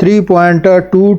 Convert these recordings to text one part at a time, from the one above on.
3.2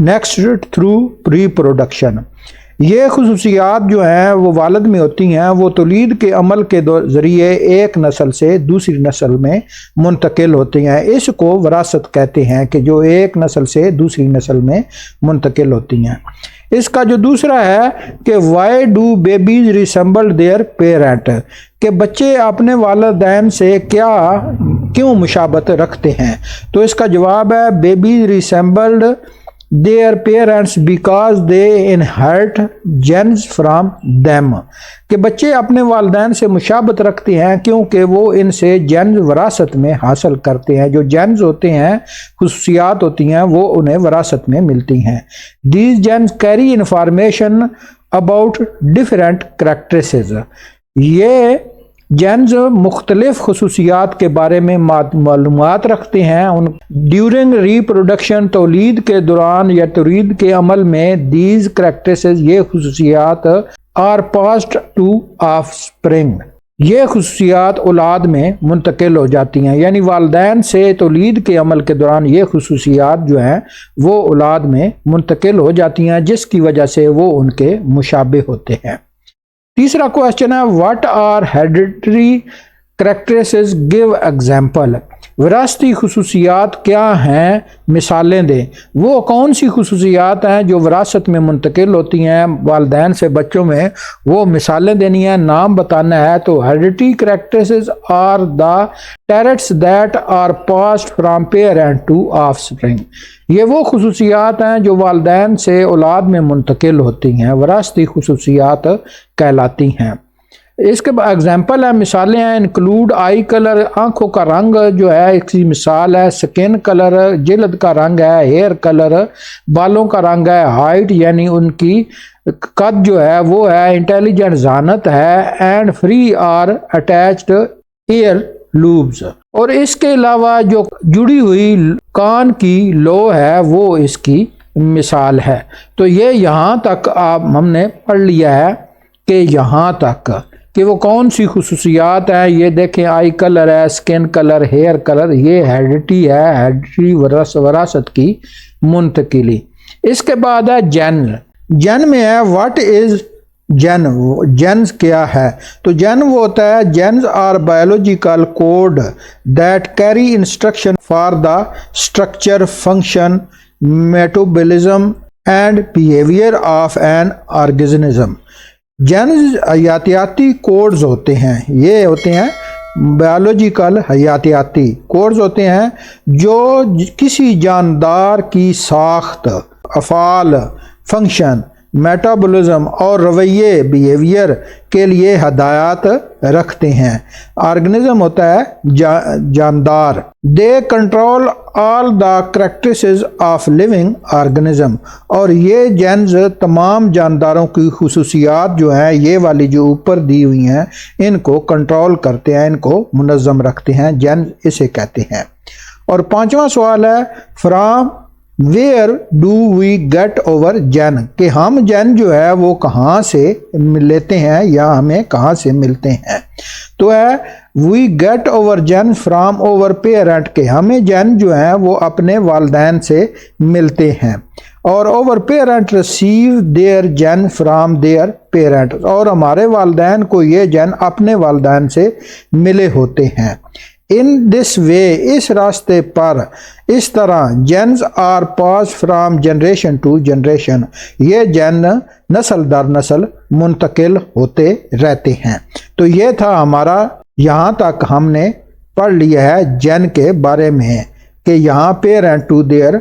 next through reproduction. یہ خصوصیات جو ہیں وہ والد میں ہوتی ہیں، وہ تولید کے عمل کے ذریعے ایک نسل سے دوسری نسل میں منتقل ہوتی ہیں. اس کو وراثت کہتے ہیں کہ جو ایک نسل سے دوسری نسل میں منتقل ہوتی ہیں. اس کا جو دوسرا ہے کہ why do babies resemble their parent, کہ بچے اپنے والدین سے کیوں مشابہت رکھتے ہیں. تو اس کا جواب ہے babies ریسمبلڈ their parents because they inherit genes from them، کہ بچے اپنے والدین سے مشابہت رکھتے ہیں کیونکہ وہ ان سے جینز وراثت میں حاصل کرتے ہیں. جو جینز ہوتے ہیں، خصوصیات ہوتی ہیں، وہ انہیں وراثت میں ملتی ہیں. these genes carry information about different characteristics، یہ جینز مختلف خصوصیات کے بارے میں معلومات رکھتے ہیں. ڈیورنگ ریپروڈکشن، تولید کے دوران یا تولید کے عمل میں، دیز کریکٹرسٹکس، یہ خصوصیات are passed to offspring, یہ خصوصیات اولاد میں منتقل ہو جاتی ہیں. یعنی والدین سے تولید کے عمل کے دوران یہ خصوصیات جو ہیں وہ اولاد میں منتقل ہو جاتی ہیں، جس کی وجہ سے وہ ان کے مشابہ ہوتے ہیں. تیسرا کوشچن ہے what are hereditary characteristics give example, وراثتی خصوصیات کیا ہیں، مثالیں دیں. وہ کون سی خصوصیات ہیں جو وراثت میں منتقل ہوتی ہیں والدین سے بچوں میں، وہ مثالیں دینی ہیں، نام بتانا ہے. تو hereditary characteristics are the traits that are passed from parent to offspring, یہ وہ خصوصیات ہیں جو والدین سے اولاد میں منتقل ہوتی ہیں، وراثتی خصوصیات کہلاتی ہیں. اس کے بعد ایگزامپل ہے، مثالیں ہیں، انکلوڈ آئی کلر، آنکھوں کا رنگ جو ہے ایک مثال ہے، سکن کلر، جلد کا رنگ ہے، ہیئر کلر، بالوں کا رنگ ہے، ہائٹ یعنی ان کی قد جو ہے وہ ہے، انٹیلیجنٹ ذہانت ہے، and free or attached ear lobes, اور اس کے علاوہ جو جڑی ہوئی کان کی لو ہے وہ اس کی مثال ہے. تو یہ یہاں تک ہم نے پڑھ لیا ہے کہ یہاں تک کہ وہ کون سی خصوصیات ہیں. یہ دیکھیں آئی کلر ہے، سکن کلر، ہیئر کلر، یہ ہیریڈیٹی ہے، ہیریڈیٹی وراثت کی منتقلی. اس کے بعد ہے جین. جین میں ہے واٹ از جین، جینز کیا ہے. تو جین وہ ہوتا ہے genes are biological code that carry instruction for the structure, function, metabolism and behaviour of an organism. Genes حیاتیاتی کوڈز ہوتے ہیں، یہ ہوتے ہیں بایولوجیکل حیاتیاتی کوڈز ہوتے ہیں جو کسی جاندار کی ساخت، افعال، فنکشن، میٹابولزم اور رویے، بیہیویئر کے لیے ہدایات رکھتے ہیں. آرگنزم ہوتا ہے جاندار. They control all the characteristics of living organism, اور یہ جینز تمام جانداروں کی خصوصیات جو ہیں، یہ والی جو اوپر دی ہوئی ہیں، ان کو کنٹرول کرتے ہیں، ان کو منظم رکھتے ہیں، جینز اسے کہتے ہیں. اور پانچواں سوال ہے from where do we get our gene, کہ ہم جین جو ہے وہ کہاں سے لیتے ہیں یا ہمیں کہاں سے ملتے ہیں. تو ہے we get our gene from our parent, کہ ہمیں جین جو ہیں وہ اپنے والدین سے ملتے ہیں. اور our parent receive their gene from their parent, اور ہمارے والدین کو یہ جین اپنے والدین سے ملے ہوتے ہیں. ان دس وے، اس راستے پر، اس طرح genes are pass from generation to generation, یہ جین نسل در نسل منتقل ہوتے رہتے ہیں. تو یہ تھا ہمارا، یہاں تک ہم نے پڑھ لیا ہے جین کے بارے میں کہ یہاں parent to their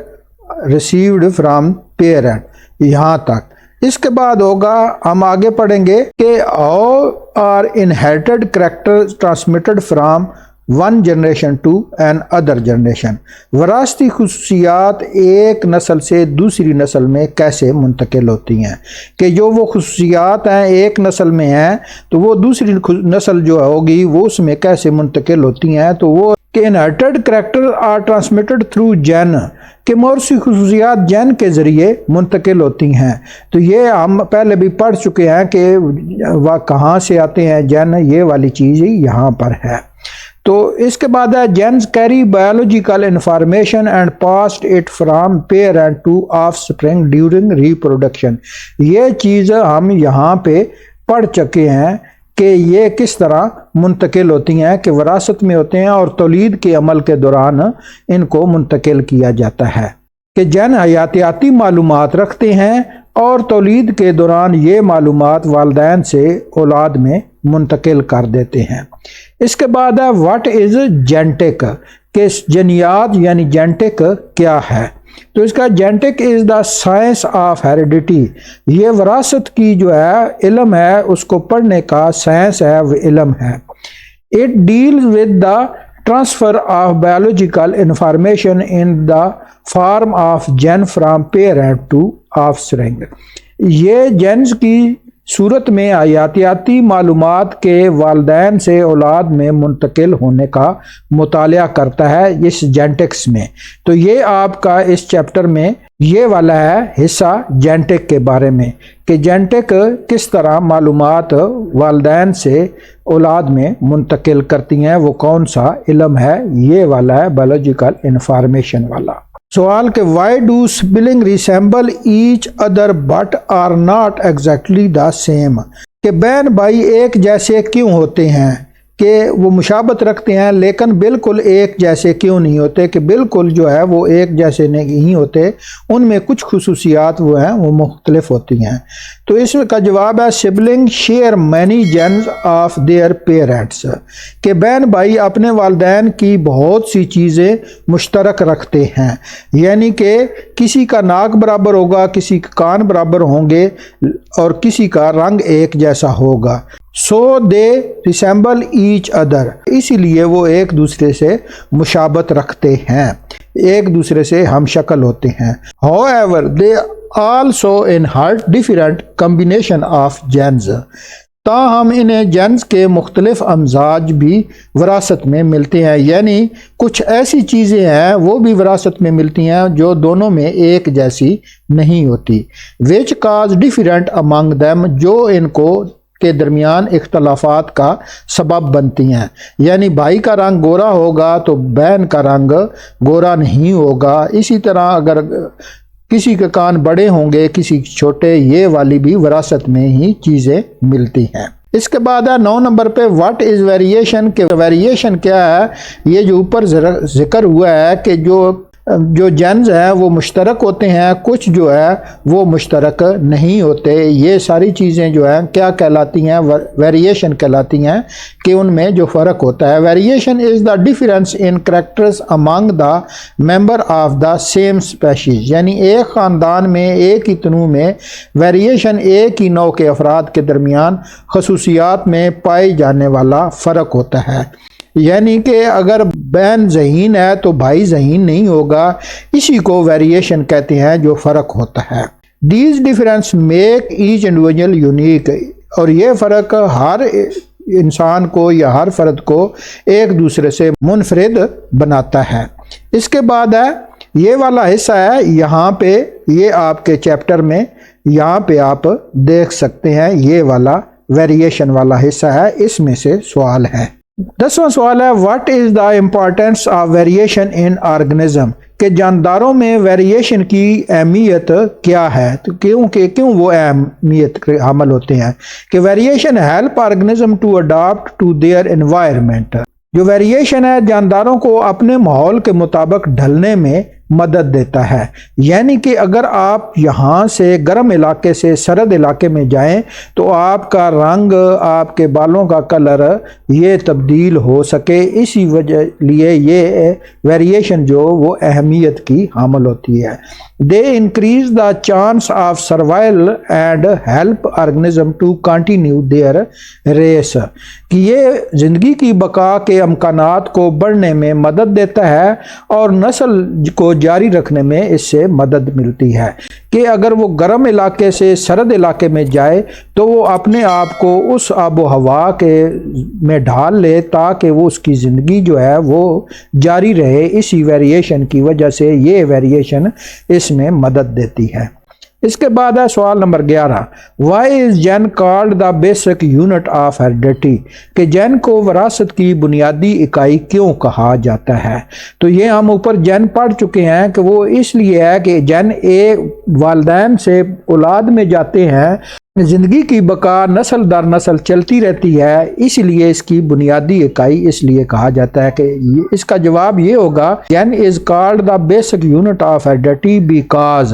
received from parent, یہاں تک. اس کے بعد ہوگا ہم آگے پڑھیں گے کہ how are inherited character transmitted from one generation to another generation, وراثتی خصوصیات ایک نسل سے دوسری نسل میں کیسے منتقل ہوتی ہیں. کہ جو وہ خصوصیات ہیں ایک نسل میں ہیں تو وہ دوسری نسل جو ہوگی وہ اس میں کیسے منتقل ہوتی ہیں. تو وہ کہ inherited character are transmitted through gene, کہ موروثی خصوصیات جین کے ذریعے منتقل ہوتی ہیں. تو یہ ہم پہلے بھی پڑھ چکے ہیں کہ وہ کہاں سے آتے ہیں جین، یہ والی چیز یہاں پر ہے. تو اس کے بعد ہے genes carry biological information and passed it from parent to offspring during reproduction. یہ چیز ہم یہاں پہ پڑھ چکے ہیں کہ یہ کس طرح منتقل ہوتی ہیں، کہ وراثت میں ہوتے ہیں اور تولید کے عمل کے دوران ان کو منتقل کیا جاتا ہے، کہ جن حیاتیاتی معلومات رکھتے ہیں اور تولید کے دوران یہ معلومات والدین سے اولاد میں منتقل کر دیتے ہیں. اس کے بعد ہے واٹ از جینٹک، کہ جنیات یعنی جینٹک کیا ہے. تو اس کا genetic is the science of heredity, یہ وراثت کی جو ہے علم ہے، اس کو پڑھنے کا سائنس ہے، وہ علم ہے. It deals with the transfer of biological information in the form of gene from parent to offspring. یہ جینز کی صورت میں حیاتیاتی معلومات کے والدین سے اولاد میں منتقل ہونے کا مطالعہ کرتا ہے اس جینٹکس میں. تو یہ آپ کا اس چیپٹر میں یہ والا ہے حصہ جینٹک کے بارے میں، کہ جینٹک کس طرح معلومات والدین سے اولاد میں منتقل کرتی ہیں، وہ کون سا علم ہے، یہ والا ہے بایولوجیکل انفارمیشن والا. سوال کہ why do sibling resemble each other but are not exactly the same, کہ بہن بھائی ایک جیسے کیوں ہوتے ہیں، کہ وہ مشابہت رکھتے ہیں لیکن بالکل ایک جیسے کیوں نہیں ہوتے، کہ بالکل جو ہے وہ ایک جیسے نہیں ہوتے، ان میں کچھ خصوصیات وہ ہیں وہ مختلف ہوتی ہیں. تو اس کا جواب ہے sibling share many genes of their parents, کہ بہن بھائی اپنے والدین کی بہت سی چیزیں مشترک رکھتے ہیں، یعنی کہ کسی کا ناک برابر ہوگا، کسی کے کان برابر ہوں گے اور کسی کا رنگ ایک جیسا ہوگا. سو دے ریسیمبل ایچ ادر، اسی لیے وہ ایک دوسرے سے مشابہت رکھتے ہیں، ایک دوسرے سے ہم شکل ہوتے ہیں. however they also inherit different combination of genes، تاہم انہیں جینز کے مختلف امزاج بھی وراثت میں ملتے ہیں، یعنی کچھ ایسی چیزیں ہیں وہ بھی وراثت میں ملتی ہیں جو دونوں میں ایک جیسی نہیں ہوتی. which cause different among them، جو ان کو کے درمیان اختلافات کا سبب بنتی ہیں. یعنی بھائی کا رنگ گورا ہوگا تو بہن کا رنگ گورا نہیں ہوگا. اسی طرح اگر کسی کے کان بڑے ہوں گے کسی چھوٹے، یہ والی بھی وراثت میں ہی چیزیں ملتی ہیں. اس کے بعد ہے 9 نمبر پہ واٹ از ویریشن، کہ ویریشن کیا ہے. یہ جو اوپر ذکر ہوا ہے کہ جو جینز ہیں وہ مشترک ہوتے ہیں، کچھ جو ہے وہ مشترک نہیں ہوتے. یہ ساری چیزیں جو ہیں کیا کہلاتی ہیں، ویریشن کہلاتی ہیں، کہ ان میں جو فرق ہوتا ہے. Variation is the difference in characters among the member of the same species, یعنی ایک خاندان میں ایک ہی تنوع میں ویریشن ایک ہی نوع کے افراد کے درمیان خصوصیات میں پائے جانے والا فرق ہوتا ہے. یعنی کہ اگر بہن ذہین ہے تو بھائی ذہین نہیں ہوگا، اسی کو ویریشن کہتے ہیں جو فرق ہوتا ہے. These difference make each individual unique, اور یہ فرق ہر انسان کو یا ہر فرد کو ایک دوسرے سے منفرد بناتا ہے. اس کے بعد ہے یہ والا حصہ ہے، یہاں پہ یہ آپ کے چیپٹر میں یہاں پہ آپ دیکھ سکتے ہیں، یہ والا ویریشن والا حصہ ہے، اس میں سے سوال ہے. 10واں سوال ہے what is the importance of variation in organism, کہ جانداروں میں ویریشن کی اہمیت کیا ہے، تو کیوں وہ اہمیت حامل ہوتے ہیں. کہ variation help organism to adapt to their environment, جو ویریشن ہے جانداروں کو اپنے ماحول کے مطابق ڈھلنے میں مدد دیتا ہے. یعنی کہ اگر آپ یہاں سے گرم علاقے سے سرد علاقے میں جائیں تو آپ کا رنگ، آپ کے بالوں کا کلر یہ تبدیل ہو سکے، اسی وجہ لیے یہ ویریشن جو وہ اہمیت کی حامل ہوتی ہے. They increase the chance of survival and help organism to continue their race, کہ یہ زندگی کی بقا کے امکانات کو بڑھنے میں مدد دیتا ہے اور نسل کو جاری رکھنے میں اس سے مدد ملتی ہے. کہ اگر وہ گرم علاقے سے سرد علاقے میں جائے تو وہ اپنے آپ کو اس آب و ہوا کے میں ڈھال لے تاکہ وہ اس کی زندگی جو ہے وہ جاری رہے. اسی ویریشن کی وجہ سے یہ ویریشن اس میں مدد دیتی ہے. اس کے بعد ہے سوال نمبر 11، why is gene called the basic unit of heredity, کہ جین کو وراثت کی بنیادی اکائی کیوں کہا جاتا ہے؟ تو یہ ہم اوپر جین پڑھ چکے ہیں کہ وہ اس لیے ہے کہ جین ایک والدین سے اولاد میں جاتے ہیں، زندگی کی بقا نسل در نسل چلتی رہتی ہے، اس لیے اس کی بنیادی اکائی اس لیے کہا جاتا ہے کہ اس کا جواب یہ ہوگا gene is called the basic unit of heredity because,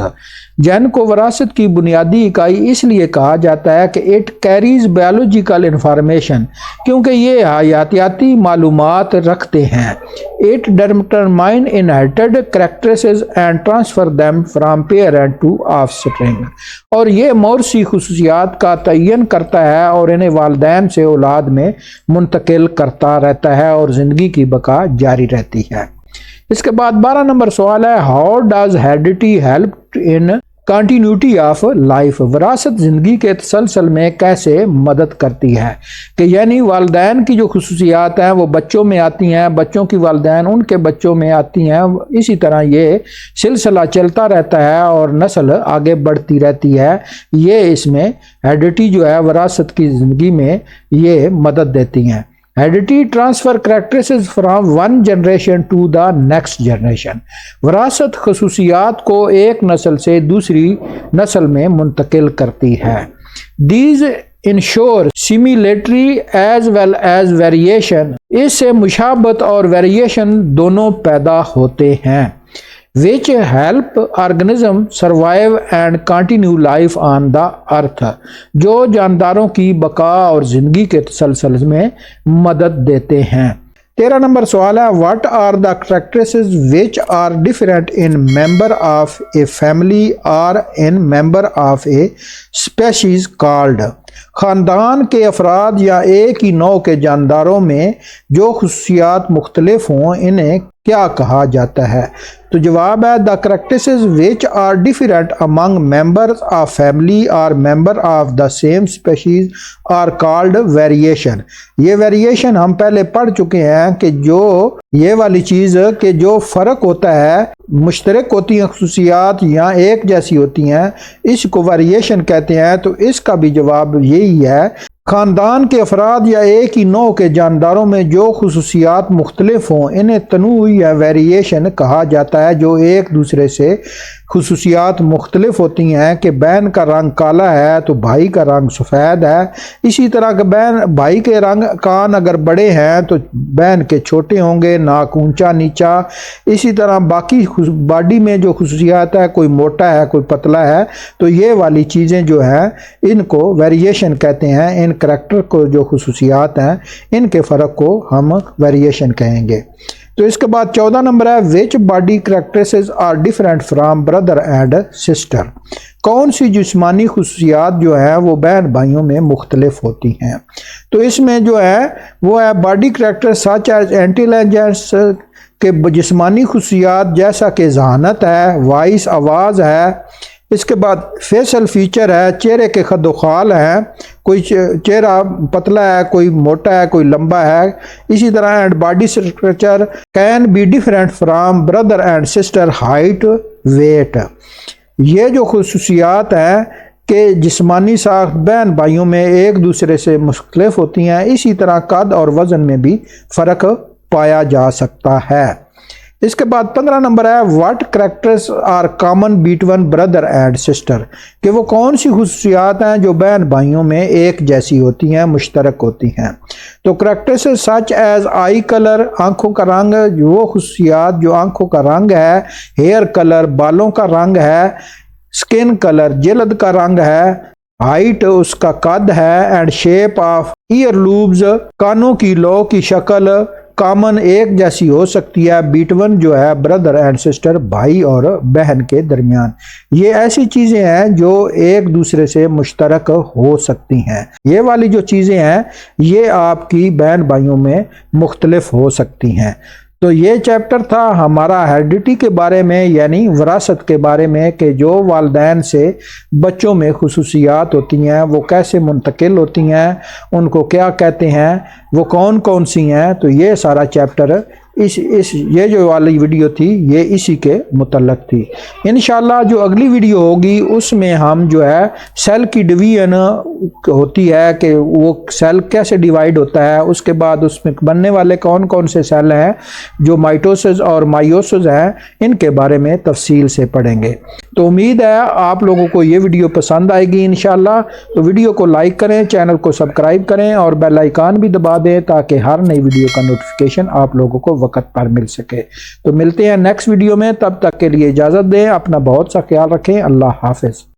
gene کو وراثت کی بنیادی اکائی اس لیے کہا جاتا ہے کہ اٹ کیریز بایولوجیکل انفارمیشن، کیونکہ یہ حیاتیاتی معلومات رکھتے ہیں، it determine inherited characters and transfer them from parent to offspring, اور یہ موروثی خصوصیات کا تعین کرتا ہے اور انہیں والدین سے اولاد میں منتقل کرتا رہتا ہے اور زندگی کی بقا جاری رہتی ہے۔ اس کے بعد 12 نمبر سوال ہے، how does heredity help in continuity of life, وراثت زندگی کے تسلسل میں کیسے مدد کرتی ہے؟ کہ یعنی والدین کی جو خصوصیات ہیں وہ بچوں میں آتی ہیں، بچوں کی والدین ان کے بچوں میں آتی ہیں، اسی طرح یہ سلسلہ چلتا رہتا ہے اور نسل آگے بڑھتی رہتی ہے، یہ اس میں ہیریڈیٹی جو ہے وراثت کی زندگی میں یہ مدد دیتی ہیں۔ Heredity transfer characters from one generation to the next generation, وراثت خصوصیات کو ایک نسل سے دوسری نسل میں منتقل کرتی ہے۔ These ensure similarity as well as variation, اس سے مشابہت اور ویریشن دونوں پیدا ہوتے ہیں۔ which help organism survive and continue life on the earth، جو جانداروں کی بقا اور زندگی کے تسلسل میں مدد دیتے ہیں۔ 13 نمبر سوال ہے، what are the characteristics which are different in member of a family or in member of a species called، خاندان کے افراد یا ایک ہی نوع کے جانداروں میں جو خصوصیات مختلف ہوں انہیں کیا کہا جاتا ہے؟ تو جواب ہے the characteristics which are different among members of family or member of the same species are called variation۔ یہ ویریشن ہم پہلے پڑھ چکے ہیں کہ جو یہ والی چیز کہ جو فرق ہوتا ہے، مشترک ہوتی ہیں خصوصیات یا ایک جیسی ہوتی ہیں، اس کو ویریشن کہتے ہیں۔ تو اس کا بھی جواب یہی ہے، خاندان کے افراد یا ایک ہی نوع کے جانداروں میں جو خصوصیات مختلف ہوں انہیں تنوع یا ویریشن کہا جاتا ہے، جو ایک دوسرے سے خصوصیات مختلف ہوتی ہیں کہ بہن کا رنگ کالا ہے تو بھائی کا رنگ سفید ہے، اسی طرح کہ بھائی کے کان اگر بڑے ہیں تو بہن کے چھوٹے ہوں گے، ناک اونچا نیچا، اسی طرح باقی باڈی میں جو خصوصیات ہے، کوئی موٹا ہے کوئی پتلا ہے، تو یہ والی چیزیں جو ہیں ان کو ویریشن کہتے ہیں۔ ان کریکٹر کو جو خصوصیات ہیں ان کے فرق کو ہم ویریشن کہیں گے۔ تو اس کے بعد 14 نمبر ہے، which body characteristics are different from brother and sister، کون سی جسمانی خصوصیات جو ہیں وہ بہن بھائیوں میں مختلف ہوتی ہیں؟ تو اس میں جو ہے وہ ہے body character such as intelligence، کے جسمانی خصوصیات جیسا کہ ذہانت ہے، وائس آواز ہے، اس کے بعد فیشل فیچر ہے، چہرے کے خد و خال ہیں، کوئی چہرہ پتلا ہے کوئی موٹا ہے کوئی لمبا ہے، اسی طرح and body structure can be different from brother and sister height weight, یہ جو خصوصیات ہیں کہ جسمانی ساخت بہن بھائیوں میں ایک دوسرے سے مختلف ہوتی ہیں، اسی طرح قد اور وزن میں بھی فرق پایا جا سکتا ہے۔ اس کے بعد 15 نمبر ہے، what characters are common between brother and sister, کہ وہ کون سی خصوصیات ہیں جو بہن بھائیوں میں ایک جیسی ہوتی ہیں، مشترک ہوتی ہیں؟ تو characters such as I colour, آنکھوں کا رنگ، وہ خصوصیات جو آنکھوں کا رنگ ہے، ہیئر کلر، بالوں کا رنگ ہے، سکن کلر، جلد کا رنگ ہے، ہائٹ اس کا قد ہے، and shape of ear lobes, کانوں کی لو کی شکل کامن ایک جیسی ہو سکتی ہے بیٹون جو ہے بردر اینڈ سسٹر، بھائی اور بہن کے درمیان۔ یہ ایسی چیزیں ہیں جو ایک دوسرے سے مشترک ہو سکتی ہیں، یہ والی جو چیزیں ہیں یہ آپ کی بہن بھائیوں میں مختلف ہو سکتی ہیں۔ تو یہ چیپٹر تھا ہمارا ہیریڈیٹی کے بارے میں، یعنی وراثت کے بارے میں، کہ جو والدین سے بچوں میں خصوصیات ہوتی ہیں وہ کیسے منتقل ہوتی ہیں، ان کو کیا کہتے ہیں، وہ کون کون سی ہیں۔ تو یہ سارا چیپٹر یہ جو والی ویڈیو تھی یہ اسی کے متعلق تھی۔ انشاءاللہ جو اگلی ویڈیو ہوگی اس میں ہم جو ہے سیل کی ڈویژن ہوتی ہے کہ وہ سیل کیسے ڈیوائیڈ ہوتا ہے، اس کے بعد اس میں بننے والے کون کون سے سیل ہیں جو مائٹوسز اور مائیوسز ہیں، ان کے بارے میں تفصیل سے پڑھیں گے۔ تو امید ہے آپ لوگوں کو یہ ویڈیو پسند آئے گی انشاءاللہ۔ تو ویڈیو کو لائک کریں، چینل کو سبسکرائب کریں اور بیل آئیکن بھی دبا دیں تاکہ ہر نئی ویڈیو کا نوٹیفیکیشن آپ لوگوں کو وقت پر مل سکے۔ تو ملتے ہیں نیکسٹ ویڈیو میں، تب تک کے لیے اجازت دیں، اپنا بہت سا خیال رکھیں، اللہ حافظ۔